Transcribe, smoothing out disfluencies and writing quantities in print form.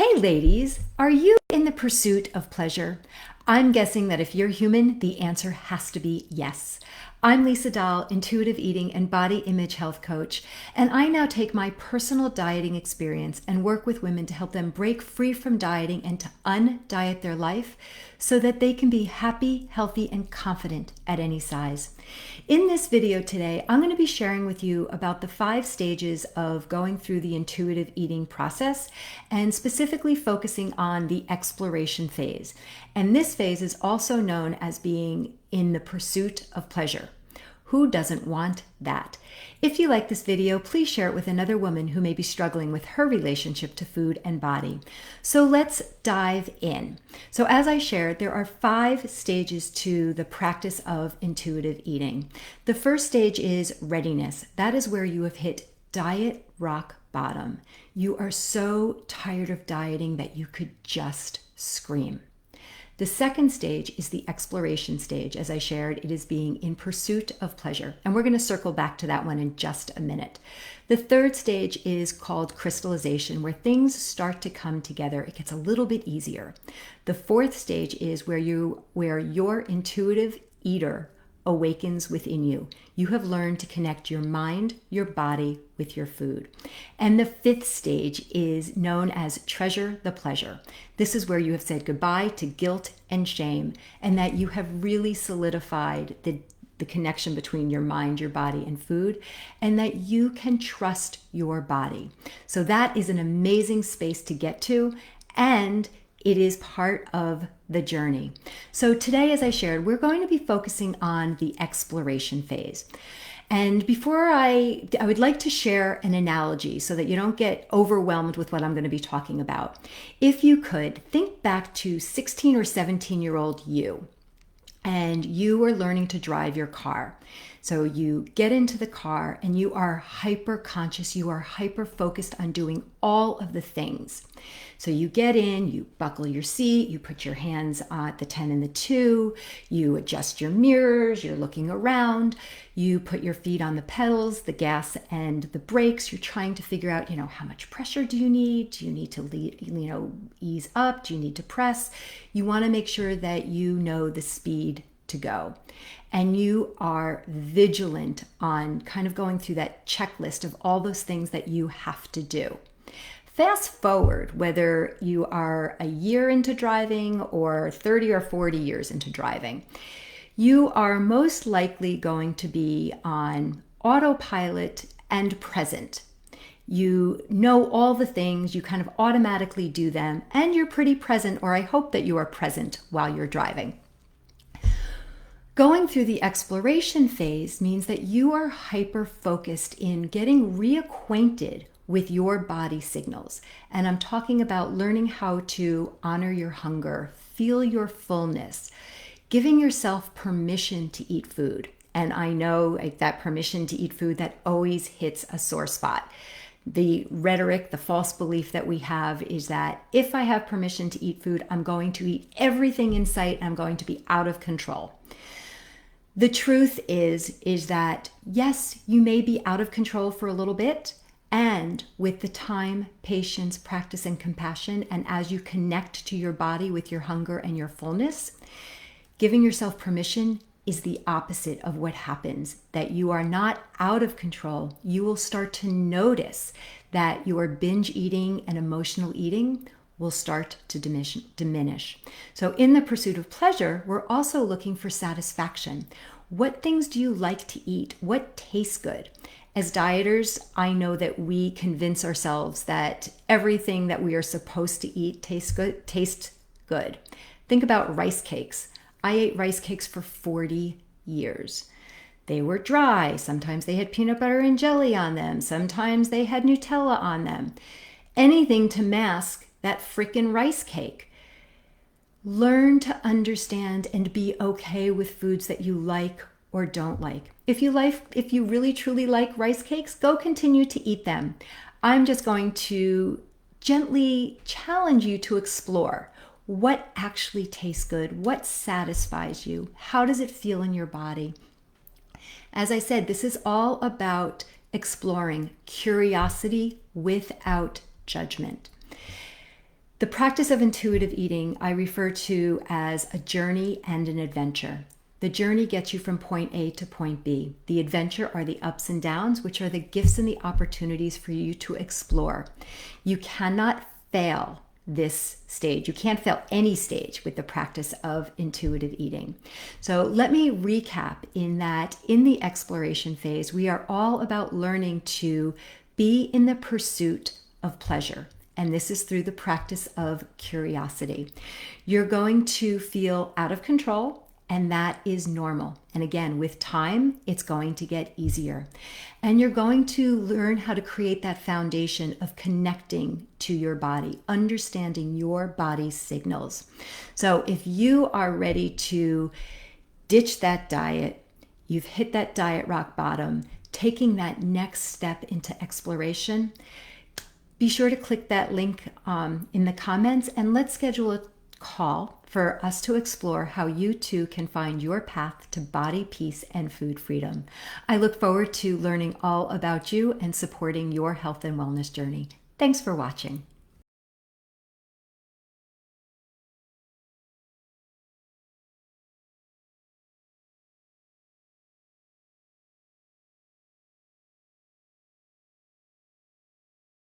Hey ladies, are you in the pursuit of pleasure? I'm guessing that if you're human, the answer has to be yes. I'm Lisa Dahl, intuitive eating and body image health coach, and I now take my personal dieting experience and work with women to help them break free from dieting and to undiet their life so that they can be happy, healthy, and confident at any size. In this video today, I'm going to be sharing with you about the 5 stages of going through the intuitive eating process and specifically focusing on the exploration phase. And this phase is also known as being in the pursuit of pleasure. Who doesn't want that? If you like this video, please share it with another woman who may be struggling with her relationship to food and body. So let's dive in. So as I shared, there are 5 stages to the practice of intuitive eating. The first stage is readiness. That is where you have hit diet rock bottom. You are so tired of dieting that you could just scream. The second stage is the exploration stage. As I shared, it is being in pursuit of pleasure. And we're going to circle back to that one in just a minute. The third stage is called crystallization, where things start to come together. It gets a little bit easier. The fourth stage is where your intuitive eater awakens within you. You have learned to connect your mind, your body with your food. And the 5th stage is known as treasure the pleasure. This is where you have said goodbye to guilt and shame, and that you have really solidified the connection between your mind, your body, and food, and that you can trust your body. So that is an amazing space to get to, and it is part of the journey. So today, as I shared, we're going to be focusing on the exploration phase. And before I would like to share an analogy so that you don't get overwhelmed with what I'm going to be talking about. If you could, think back to 16 or 17-year-old you, and you are learning to drive your car. So you get into the car and you are hyper conscious, you are hyper focused on doing all of the things. So you get in, you buckle your seat, you put your hands at the 10 and the 2, you adjust your mirrors, you're looking around, you put your feet on the pedals, the gas and the brakes. You're trying to figure out, how much pressure do you need? Do you need to ease up? Do you need to press? You want to make sure that you know the speed to go. And you are vigilant on kind of going through that checklist of all those things that you have to do. Fast forward, whether you are a year into driving or 30 or 40 years into driving, you are most likely going to be on autopilot and present. You know all the things, you kind of automatically do them, and you're pretty present, or I hope that you are present while you're driving. Going through the exploration phase means that you are hyper-focused in getting reacquainted with your body signals. And I'm talking about learning how to honor your hunger, feel your fullness, giving yourself permission to eat food. And I know that permission to eat food, that always hits a sore spot. The rhetoric, the false belief that we have is that if I have permission to eat food, I'm going to eat everything in sight and I'm going to be out of control. The truth is that yes, you may be out of control for a little bit, and with the time, patience, practice, and compassion, and as you connect to your body with your hunger and your fullness, giving yourself permission is the opposite of what happens, that you are not out of control. You will start to notice that your binge eating and emotional eating will start to diminish. So in the pursuit of pleasure, we're also looking for satisfaction. What things do you like to eat? What tastes good? As dieters, I know that we convince ourselves that everything that we are supposed to eat tastes good. Think about rice cakes. I ate rice cakes for 40 years. They were dry. Sometimes they had peanut butter and jelly on them. Sometimes they had Nutella on them. Anything to mask that frickin' rice cake. Learn to understand and be okay with foods that you like or don't like. If you really truly like rice cakes, go continue to eat them. I'm just going to gently challenge you to explore what actually tastes good, what satisfies you, how does it feel in your body. As I said, this is all about exploring curiosity without judgment. The practice of intuitive eating I refer to as a journey and an adventure. The journey gets you from point A to point B. The adventure are the ups and downs, which are the gifts and the opportunities for you to explore. You cannot fail this stage. You can't fail any stage with the practice of intuitive eating. So let me recap in that in the exploration phase, we are all about learning to be in the pursuit of pleasure. And this is through the practice of curiosity. You're going to feel out of control, and that is normal. And again, with time, it's going to get easier. And you're going to learn how to create that foundation of connecting to your body, understanding your body's signals. So if you are ready to ditch that diet, you've hit that diet rock bottom, taking that next step into exploration, be sure to click that link in the comments and let's schedule a call for us to explore how you too can find your path to body peace and food freedom. I look forward to learning all about you and supporting your health and wellness journey. Thanks for watching.